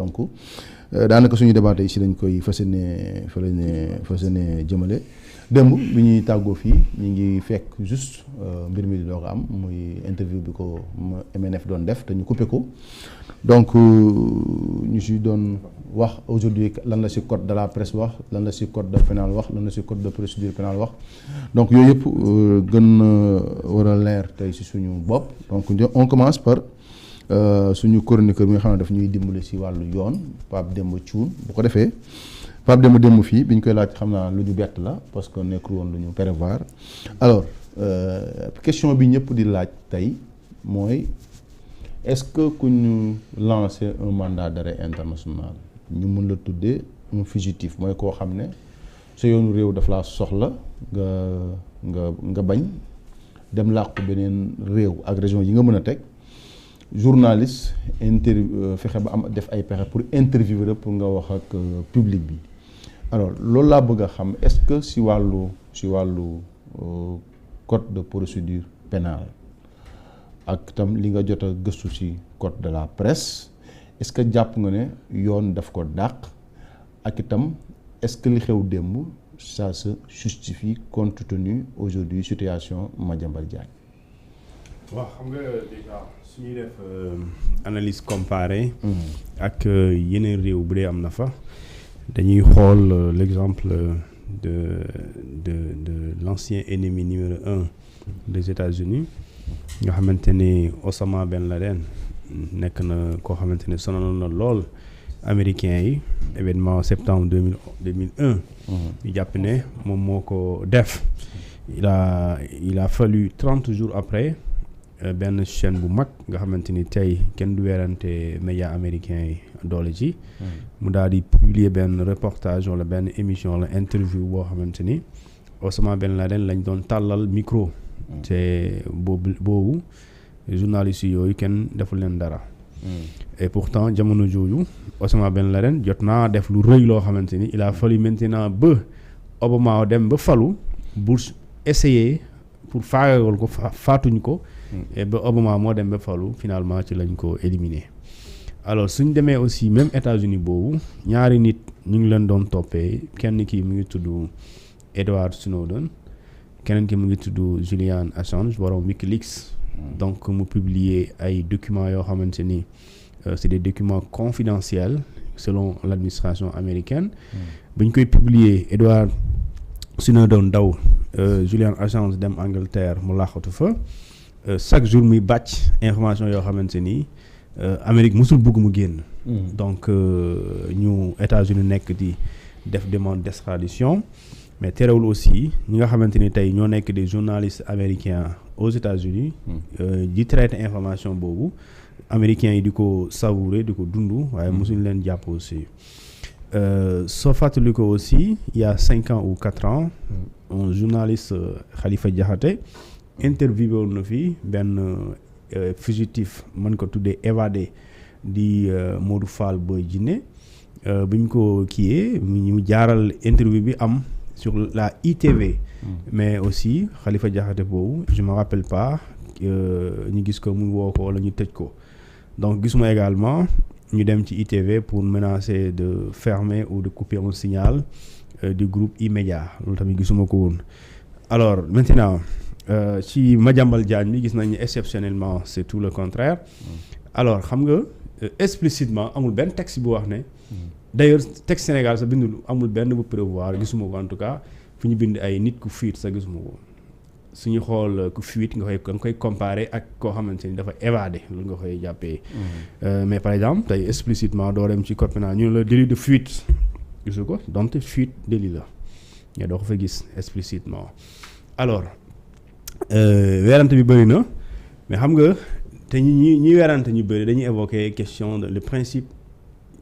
donc daanaka suñu débat tey si lañ koy fas yéene jëmale. démb bi ñuy tàggoo fii ñu ngi fekk juste mbir mi di doog a am muy interview bi ko MNF doon def te ñu coupé ko donc ñu si doon wax aujourd'hui lan la si code de la presse wax lan la si code de pénal wax lan la si code de procédure pénale wax donc yooyu yëpp gën war a leer tey si suñu bopp donc on commence par suñu chroniqueur bi nga xam ne daf ñuy dimbali si wàllu yoon Pape Demba Thioune bu ko defee Pape Demba démb fii bi ñu koy laaj xam naa lu ñu bett la parce que nekkul woon lu ñu prévoir alors question bi ñëpp di laaj tey mooy est-ce que ku ñu lancer un mandat d'arrêt international ñu mën la tuddee un fugitif mooy koo xam ne sa yoonu réew daf laa soxla nga bañ dem làqu beneen réew ak région yi nga mën a teg journaliste fexe ba am def ay pexe pour interviewer pour nga wax ak public bi. alors loolu laa bëgg a xam est-ce que si wàllu code de procédure pénale ak tam li nga jot a gëstu ci code de la presse est-ce que jàpp nga ne yoon daf ko dàq ak itam est-ce que li xew démb ça se justifie compte tenu aujourd'hui situation Madiambal Diagne. waaw xam nga déjà su ñuy def analyse comparée. ak yeneen réew bu dee am na fa. dañuy xool l'exemple de l'ancien ennemi numéro 1 des États-Unis nga xamante ne Osama Ben Laden nekk na koo xamante ne sonal na lool américains yi événement septembre 2001 ñu jàpp ne moom moo ko def il a fallu 30 jours après benn chaîne bu mag nga xamante ni tey kenn du weerante médias américains yi doole ci mu daal di publier benn reportage wala benn émission wala interview boo xamante ni Osama Ben Laden lañ doon tàllal micro te boobu journalistes yooyu kenn deful leen dara et pourtant jamono jooju Osama Ben Laden jot naa def lu rëy loo xamante ni il a fallu maintenant ba Obama dem ba falu bu essayer pour faagagal ko faatuñ ko et ba Obama moo dem ba falu finalement ci lañ ko éliminer alors suñ demee aussi même États-Unis boobu ñaari nit ñu ngi leen doon toppee kenn ki mu ngi tudd Edward Snowden keneen ki mu ngi tudd Julian Assange borom Wikileaks donc mu publier ay documents yoo xamante ni c'est des documents confidentiels selon l'administration américaine bu ñu koy publier Edward Snowden daw Julian Assange dem Angleterre mu laaxatu fa chaque jour muy bàcc information yoo xamante ni Amérique musul bëgg mu génn donc ñu États-Unis nekk di def demande d'extradition mais terewul aussi ñi nga xamante ni tey ñoo nekk des journalistes américains aux États-Unis di traiter information boobu américains yi di ko savourer di ko dund waaye musuñu leen jàpp aussi soo fàttali ko aussi il y a 5 ans ou 4 ans un journaliste Khalifa Diakhaté interviewé woon na fi benn fugitif mën ko tuddee évadé di Modou Fall Boy Djiné bu ñu ko kiiyee ñu jaaral interview bi am sur la ITV mais aussi Khalifa Diakhaté boobu je me rappelle pas ñu gis ko mu woo ko wala ñu tëj ko donc gisuma également ñu dem ci ITV pour menacer de fermer ou de couper un signal du groupe E-Media loolu tamit gisuma ko woon alors maintenant ci Madiambal Diagne bi gis nañu exceptionnellement c'est tout le contraire alors xam nga explicitement amul benn texte bu wax ne d'ailleurs texte Sénégal sa bindul amul benn bu prévoir gisuma ko en tout cas fu ñu bind ay nit ku fuite sa gisuma ko suñu xool ku fuite nga koy comparer ak koo xamante ni dafa évadé loolu nga koy jàppee mais par exemple tey explicitement doo dem ci code pénal ñu la délit de fuite gisu ko donc fuite délit la mais doo ko fa gis explicitement alors weerante bi bëri na mais xam nga te ñi weerante ñu bëri dañuy évoquer question de le principe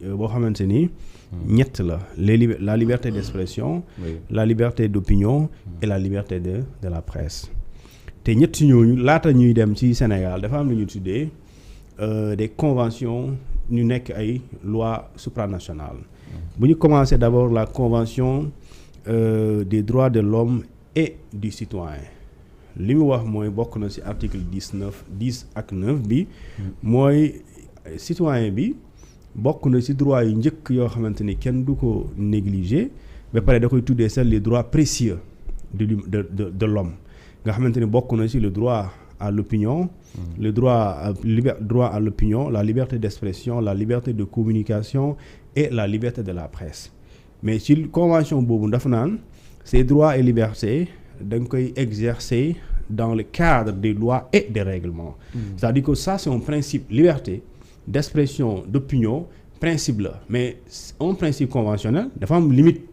boo xamante ni ñett la la liberté d'expression la liberté d'opinion et la liberté de la presse te ñett si ñooñu laata ñuy dem ci Sénégal dafa am lu ñu tuddee des conventions ñu nekk ay lois supranationales bu ñu commencer d'abord la convention des droits de l'homme et du citoyen li mu wax mooy bokk na ci article 10 ak 9 bi mooy citoyen bi bokk na ci droit yu njëkk yoo xamante ni kenn du ko négliger ba pare da koy tuddee sax les droits précieux de l'homme nga xamante ni bokk na ci le droit à l'opinion, le droit à l'opinion, la liberté d'expression, la liberté de communication et la liberté de la presse. Mais ci convention boobu dafa naan ces droits et libertés da nga koy exercer dans le cadre des lois et des règlements. C'est-à-dire que ça c'est un principe, liberté d'expression, d'opinion, principe la, mais un principe conventionnel dafa am limite,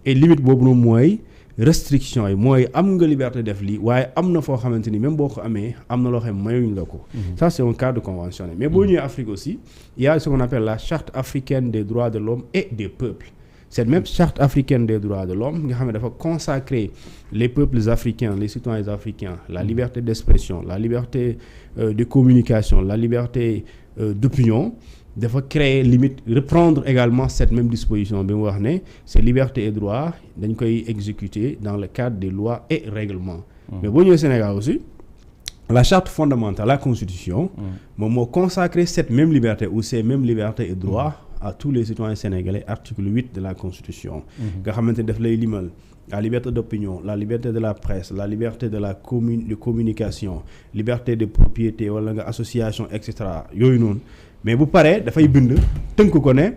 et limite boobu noonu mooy restriction yi mooy am nga liberté def lii waaye am na foo xamante ni même boo ko amee am na loo xam mayuñ la ko. Ça c'est un cadre conventionnel. Mais boo ñëwee Afrique aussi il y a ce qu'on appelle la charte africaine des droits de l'homme et des peuples. Cette même charte africaine des droits de l'homme nga xam ne dafa consacrer les peuples africains, les citoyens africains, la liberté d'expression, la liberté de communication, la liberté d'opinion, dafa créer limite, reprendre également cette même disposition bi mu wax ne ces libertés et droits dañ koy exécuter dans le cadre des lois et règlements. Mais boo ñëwee Sénégal aussi la charte fondamentale, la constitution moom moo consacrer cette même liberté ou ces mêmes libertés et droits à tous les citoyens sénégalais, article 8 de la constitution nga xamante ne daf lay limal la liberté d'opinion, la liberté de la presse, la liberté de la de communication, liberté de propriété wala nga association et cetera yooyu noonu. Mais bu paree dafay bind tënk ko ne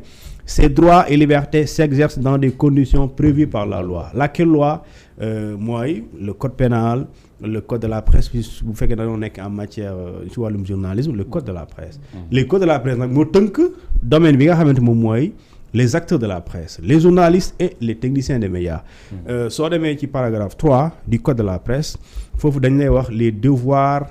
ces droits et libertés s'exercent dans des conditions prévues par la loi. Laquelle loi mooy le code pénal, le code de la presse bu fekkee dañoo nekk en matière ci wàllum journalisme, le code de la presse. Les codes de la presse nag moo tënk domaine bi nga xamante moom mooy les acteurs de la presse, les journalistes et les techniciens des médias. Soo demee ci paragraphe 3 du code de la presse foofu dañ lay wax les devoirs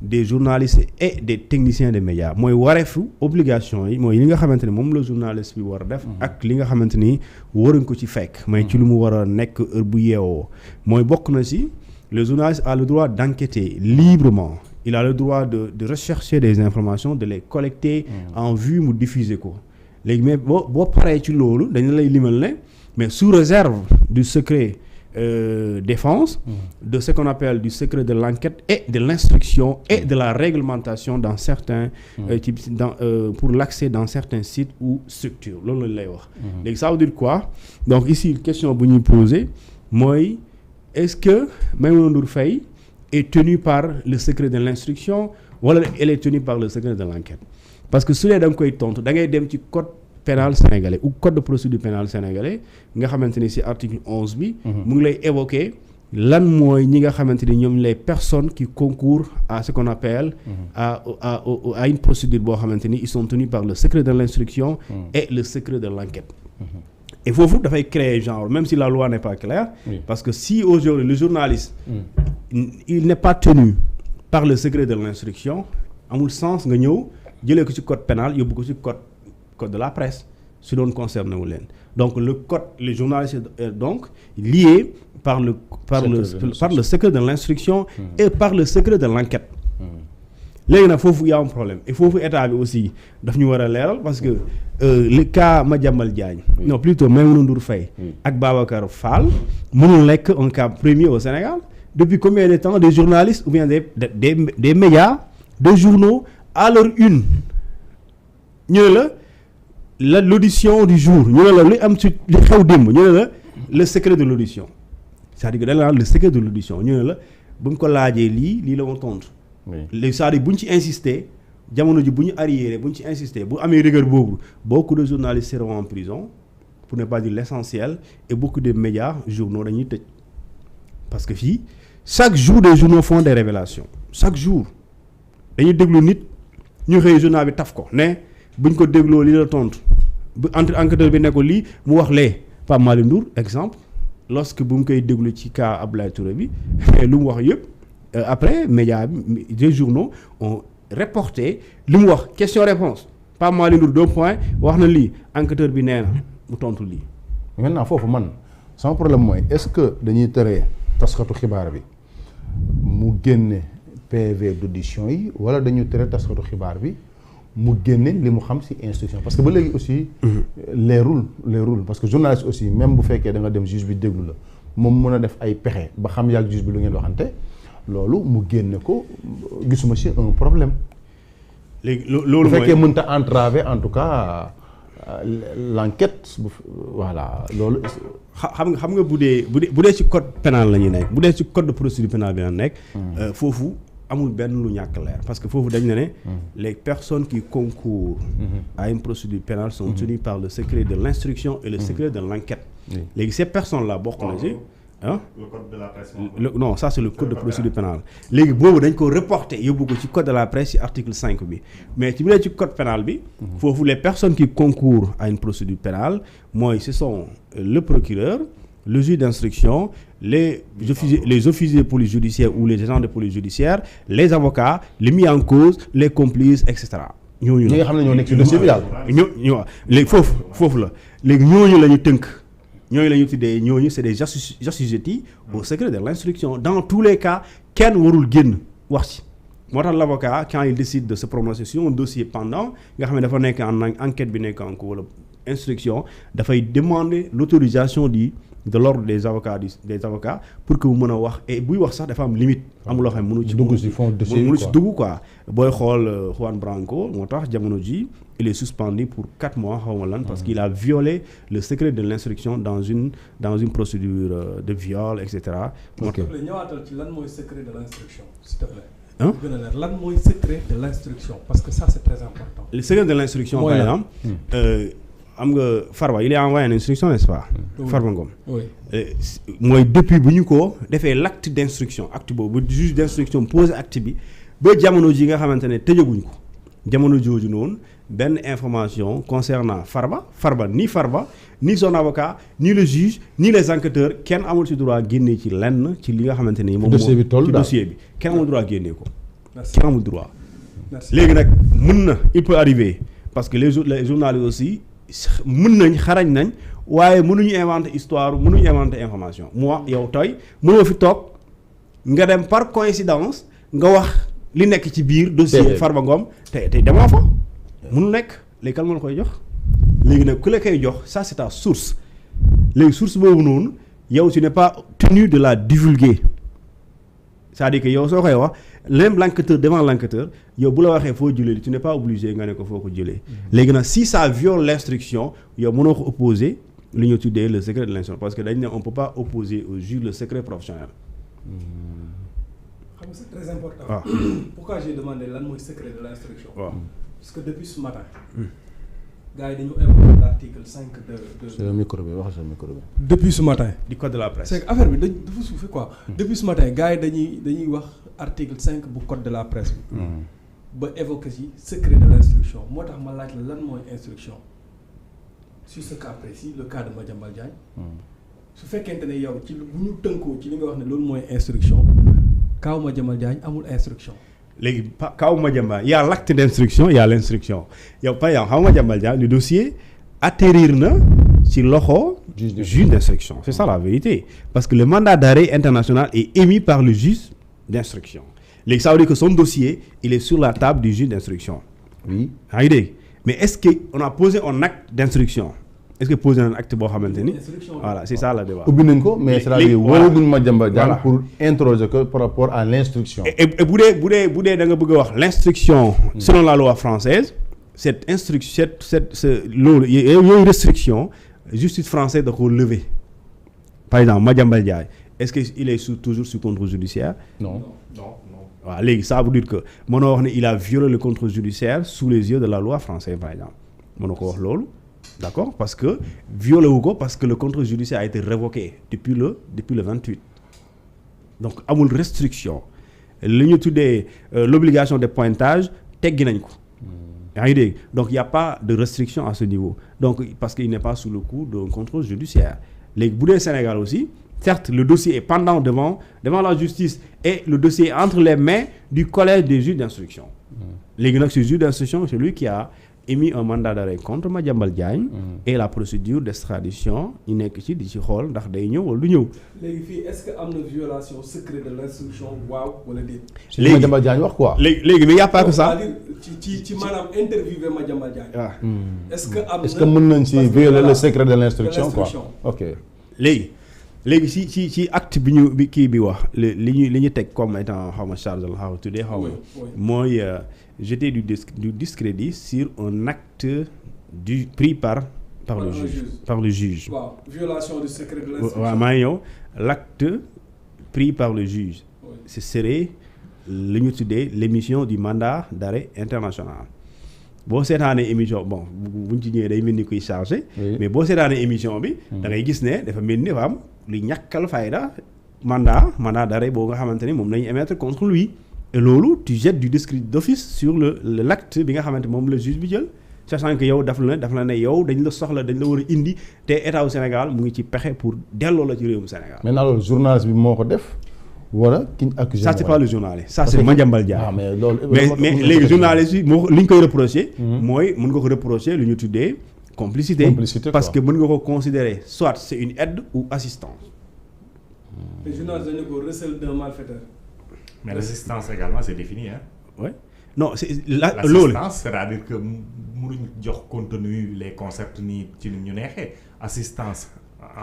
des journalistes et des techniciens des médias mooy wareefu obligation yi mooy li nga xamante ne moom la journaliste bi war a def ak li nga xamante ni waruñ ko ci fekk mooy ci lu mu war a nekk heure bu yeewoo mooy bokk na ci le journaliste a le droit d'enquêter librement, il a le droit de rechercher des informations, de les collecter en vue mu diffuser ko léegi mais boo paree ci loolu dañu lay limal ne mais sous réserve du secret défense, de ce qu'on appelle du secret de l'enquête et de l'instruction et de la réglementation dans certains pour l'accès dans certains sites ou structures loolu la lay wax. Léegi ça veut dire quoi? Donc ici question bu ñuy poser mooy est-ce que Maïmouna Ndour Faye est tenue par le secret de l'instruction wala elle est tenue par le secret de l'enquête? Parce que su dee da nga koy tontu da ngay dem ci code pénal sénégalais ou code de procédure pénale sénégalais nga xamante ni ci article 11 bi mu ngi lay évoquer lan mooy ñi nga xamante ni ñoom les personnes qui concourent à ce qu'on appelle à une procédure boo xamante ni ils sont tenus par le secret de l'instruction et le secret de l'enquête. Et foofu dafay créer genre même si la loi n'est pas claire parce que si aujourd'hui le journaliste il n'est pas tenu par le secret de l'instruction amul sens nga ñëw jëlee ko ci code pénal yóbbu ko ci code de la presse su doon concerné wu leen. Donc le code, les journalistes est donc lié par le secret de l'instruction et par le secret de l'enquête. Léegi nag foofu y a un problème et foofu état bi aussi daf ñu war a leeral parce que le cas Madiambal Diagne non plutôt Maïmouna Ndour Faye ak Babacar Fall mënul nekk un cas premier au Sénégal. Depuis combien de temps des journalistes ou bien des médias, des journaux à leur une ñu ne la l'audition du jour ñu ne la lu am ci li xew démb ñu ne la le secret de l'audition, c'est-à-dire que dañ la le secret de l'audition ñu ne la bu ñu ko laajee lii la ma tontu. léegi c'est-à-dire bu ñu ci insister jamono ji bu ñu arriéré bu ñu ci insister bu amee rigueur boobu beaucoup de journalistes seront en prison pour ne pas dire l'essentiel et beaucoup de médias journaux dañuy tëj parce que fii chaque jour des journaux font des révélations chaque jour dañuy déglu nit ñu xëy journal bi taf ko ne buñ ko dégloo lii la tontu bu enquêteur bi ne ko lii mu wax lee Pape Malick Ndour exemple lorsque bu mu koy déglu ci cas Abdoulaye Touré bi lu mu wax yëpp après médias bi des journaux ont reporté li mu wax question-réponse Pape Malick Ndour 2 points wax na lii enquêteur bi nee na mu tontu lii. maintenant foofu man sama problème mooy est-ce que dañuy tere taskatu xibaar bi mu génne PV d'audition yi wala dañu tere taskatu xibaar bi mu génne li mu xam ci instruction parce que ba léegi aussi leerul parce que journaliste aussi même bu fekkee da nga dem juge bi déglu la moom mën a def ay pexe ba xam yàgg juge bi lu ngeen waxante loolu mu génne ko gisuma ci un problème. léegi loolu bu fekkee mënta entraver en tout cas l'enquête voilà loolu. xam nga bu dee ci code pénal la ñuy nekk bu dee ci code de procédure pénale bi la nekk. foofu amul benn lu ñàkk leer parce que foofu dañ ne les personnes qui concourent à une procédure pénale sont tenues par le secret de l'instruction et le secret de l'enquête. léegi ces personnes là bokk na ci. le code de la presse. Non, ça c'est le code de procédure pénale. léegi boobu dañ ko reporter yóbbu ko ci code de la presse ci article 5 bi mais ci bu dee ci code pénal bi. foofu les personnes qui concourent à une procédure pénale mooy ce sont le procureur, le juge d'instruction, les officiers de police judiciaire ou les agents de police judiciaire, les avocats, les mis en cause, les complices, etc. ñooñu la ñi nga xam ne ñoo nekk ci dossier bi daal. ñoo léegi foofu la léegi ñooñu la ñu tënk. ñooñu la ñu tuddee ñooñu c'est des assujettis au secret de l'instruction dans tous les cas kenn warul génn wax ci moo tax l'avocat quand il décide de se prononcer sur un dossier pendant nga xam ne dafa nekk en enquête bi nekk en cours wala instruction dafay demander l'autorisation de l'ordre des avocats pour que mu mën a wax et buy wax sax dafa am limite amul loo xam ne mënu ci dugg ci fond dossier mënu ci dugg quoi booy xool Juan Branco moo tax jamono ji il est suspendu pour 4 mois xaw ma lan parce qu'il a violé le secret de l'instruction dans une procédure de viol et cetera. moo tax ñëwaatal ci lan mooy secret de l'instruction s'il te plaît. gën a leer lan mooy secret de l'instruction parce que ça c'est très important. le secret de l'instruction par exemple. am nga Farba il est envoyé une instruction n'est-ce pas. Farba Ngom. oui mooy depuis bu ñu ko defee l'acte d'instruction acte boobu bu juge d'instruction pose acte bi ba jamono ji nga xamante ne tëjaguñ ko jamono jooju noonu benn information concernant Farba ni son avocat ni le juge ni les enquêteurs kenn amul ci droit génnee ci lenn ci li nga xamante ne moom dossier bi toll ci dossier bi kenn amul droit génnee ko. kenn amul droit. léegi nag il peut arriver parce que les journalistes aussi. mën nañ xarañ nañ waaye mënuñu inventer histoire mënuñu inventer information mu wax yow tey mënoo fi toog nga dem par coïncidence nga wax li nekk ci biir dossier Farba Ngom tey demoo fa mënu nekk léegi kan moo la koy jox léegi nag ku la koy jox ça c'est ta source léegi source boobu noonu yow tu n'es pas tenu de la divulguer c'est-à-dire que yow soo koy wax même l'enquêteur devant l'enquêteur yow bu la waxee foo jëlee tu n'es pas obligé nga ne ko foo ko jëlee léegi nag si ça viole l'instruction yow mënoo ko opposer li ñu tuddee le secret de l'instruction parce que dañ ne on peut pas opposer au juge le secret professionnel. xam nga c'est très important. waaw pourquoi j'ai demandé lan mooy secret de l'instruction. waaw parce que depuis ce matin. gars yi dañu invoqué l'article 5 de. c'est le micro bi wax sa micro bi. depuis ce matin. du code de la presse. c'est que affaire bi dafa suufee quoi. depuis ce matin gars yi dañuy wax article 5 bu code de la presse bi. ba évoqué ci secret de l'instruction moo tax ma laaj la lan mooy instruction sur ce cas précis le cas de Madiambal Diagne. su fekkente ne yow ci bu ñu tënkoo ci li nga wax ne loolu mooy instruction kaw Madiambal Diagne amul instruction. léegi kaw Madiambal il y a l'acte d'instruction il y a l'instruction yow par exemple xam nga Madiambal Diagne le dossier atterrir na ci loxo juge d'instruction c'est ça la vérité parce que le mandat d'arrêt international est émis par le juge d'instruction léegi ça veut dire que son dossier il est sur la table du juge d'instruction. oui yaa ngi dégg mais est-ce que on a posé un acte d'instruction est-ce que posé un acte boo xamante ni voilà c'est ça le débat. ubbi nañ ko mais c'est-à-dire wóoruñu Madiambal Diagne pour introduire ko par rapport à l'instruction. et bu dee da nga bëgg a wax l'instruction selon la loi française cette instruction loolu yooyu restriction justice française da ko lever par exemple Madiambal Diagne est-ce que il est toujours sous contrôle judiciaire. non. waaw léegi ça veut dire que mënoo wax ne il a violé le contrôle judiciaire sous les yeux de la loi française par exemple mënoo ko wax loolu d'accord parce que violé wu ko parce que le contrôle judiciaire a été révoqué depuis le 28 donc amul restriction li ñu tuddee l'obligation de pointage teggi nañ ko yaa ngi dégg donc il y a pas de restriction à ce niveau donc parce qu'il n'est pas sous le coup d'un contrôle judiciaire léegi bu dee Sénégal aussi certes le dossier est pendant devant la justice et le dossier est entre les mains du collège des juges d'instruction léegi nag ce juge d'instruction c'est lui qui a émis un mandat d'arrêt contre Madiambal Diagne et la procédure d'extradition ñu nekk ci di ci xool ndax day ñëw wala du ñëw. léegi fii est-ce que am na violation secret de l'instruction waaw wala déet. léegi Madiambal Diagne wax quoi. léegi mais y a pas que ça. c'est-à-dire ci maanaam interviewé Madiambal Diagne. waaw est-ce que mën nañ ci violer le secret de l'instruction quoi. ok léegi ci acte bi kii bi wax li ñu teg comme étant xaw ma charge la xaw ma tuddee xaw ma mooy jeter du discrédit sur un acte pris par le juge. waaw violation du secret de l'instruction. waaw maa ngi ñëw l'acte pris par le juge. Oui. Ce serait li ñu tuddee l'émission du mandat d'arrêt international. boo seetaanee émission bon buñ ci ñëwee day mel ni kuy chargé. mais boo seetaanee émission bi. da ngay gis ne dafa mel ni dafa am lu ñàkkal fayda mandat d'arrêt boo nga xamante ni moom la ñu émettre contre lui. et loolu tu jettes du discret d'office sur l'acte bi nga xamante moom la juge bi jël. sachant que yow daf la ne yow dañ la soxla dañ la war a indi te état wu Sénégal mu ngi ci pexe pour delloo la ci réewum Sénégal. maintenant loolu journaliste bi moo ko def wala ki ñu accusé. ça c'est pas le journaliste ça c'est Madiambal Diagne. mais léegi journaliste yi moo li ñu koy reprocher. mooy mën nga ko reprocher lu ñu tuddee complicité parce que mën nga ko considérer soit c'est une aide ou assistance. le journaliste dañu ko recel d'un malfaiteur. mais l'assistance également c'est défini hein. oui non c'est loolu. l'assistance c'est-à-dire que mënuñ jox contenu les concepts nii ci ni ñu neexee assistance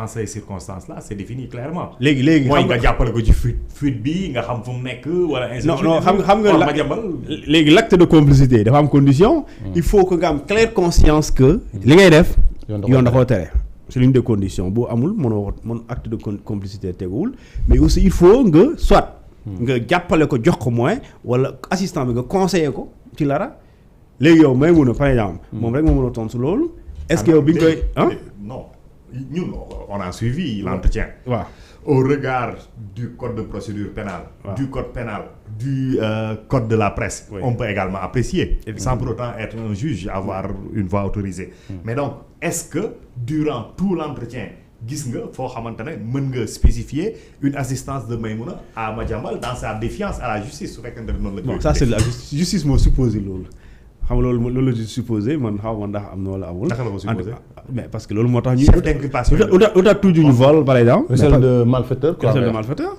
en ces circonstances là c'est défini clairement. léegi mooy nga jàppale ko ci fuite bi nga xam fu mu nekk wala. non xam nga léegi l'acte de complicité dafa am condition. il faut que nga am claire conscience que. li ngay def. yoon da koo tere. c'est l'une des conditions boo amul mën acte de complicité teguwul mais aussi il faut nga soit. nga jàppale ko jox ko moyen wala assistant bi nga conseiller ko ci lara léegi yow may mun a par exemple. moom rek moo mën a tontu loolu. est-ce que yow bi nga koy non ñun on a suivi l'entretien. waaw au regard du code de procédure pénale. Du code pénal, du code de la presse. Oui. On peut également apprécier. Sans pour autant être un juge, avoir une voix autorisée. Mais donc est-ce que durant tout l'entretien gis nga foo xamante ne mën nga spécifier une assistance de Maïmouna à Madiambal dans sa défiance à la justice su fekkente ne noonu la. non ça c'est la justice moo supposé loolu xam nga loolu la justice supposé man xaw ma ndax am na wala amul. naka la ko supposé mais parce que loolu moo tax ñu. chef d'inculpation uta tuuti ñu vol par exemple. recel de malfaiteur quoi. recel de malfaiteur.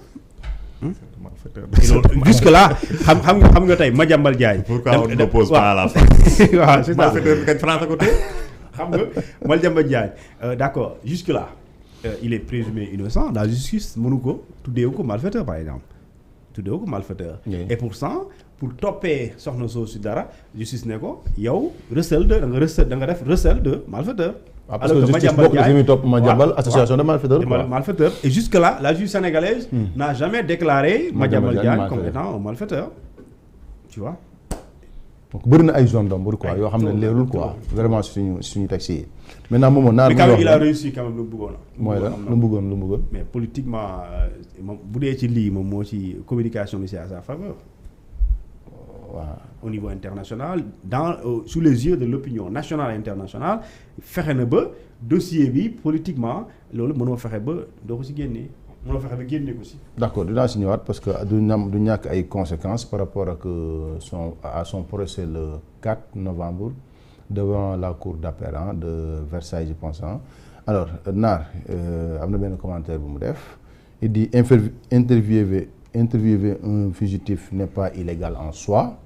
jusque là xam nga tey Madiambal Diagne. pourquoi on n'oppose pas à la fin. waaw c'est ça malfaiteur bi kañ France ko tey. xam nga Madiambal Diagne d'accord jusque là. il est présumé innocent la justice mënu ko tuddeewu ko malfaiteur par exemple tuddeewu ko malfaiteur. et pour toppee soxna soosu dara justice ne ko yow da nga def recel de malfaiteur. parce que justice bokk na fi muy topp Madiambal association de malfaiteurs. et jusque là la justice sénégalaise n'a jamais déclaré Madiambal Diagne comme étant un malfaiteur tu vois. donc bëri na ay zone d'ombre quoi yoo xam ne leerul quoi vraiment suñu texte yi. maintenant moom naar mais quand même il a réussi quand même lu mu bëggoon. mooy la lu mu bëggoon. mais politiquement moom bu dee ci lii moom moo ci communication bi c'est à sa faveur. waaw au niveau international sous les yeux de l'opinion nationale et internationale fexe na ba dossier bi politiquement loolu mënoo fexe ba doo ko ci génnee. mënoo fexe ba génne ko ci. d'accord dinaa si ñëwaat parce que du ñàkk ay conséquences par rapport ak son procès le 4 novembre devant la cour d'appel de Versailles je pense alors Naar am na benn commentaire bu mu def il dit interviewer un fugitif n'est pas illégal en soi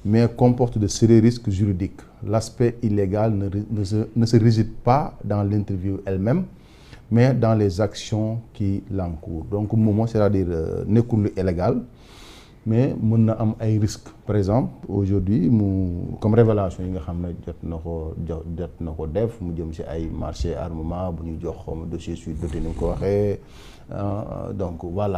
mais comporte de sérieux risques juridiques l'aspect illégal ne se réside pas dans l'interview elle-même mais dans les actions qui l'encourent donc moom c'est-à-dire nekkul lu illégal mais mën na am ay risques par exemple aujourd'hui comme révélation yi nga xam ne jot na ko def mu jëm ci ay marché armement bu ñu jox dossier suite de ni mu ko waxee donc voilà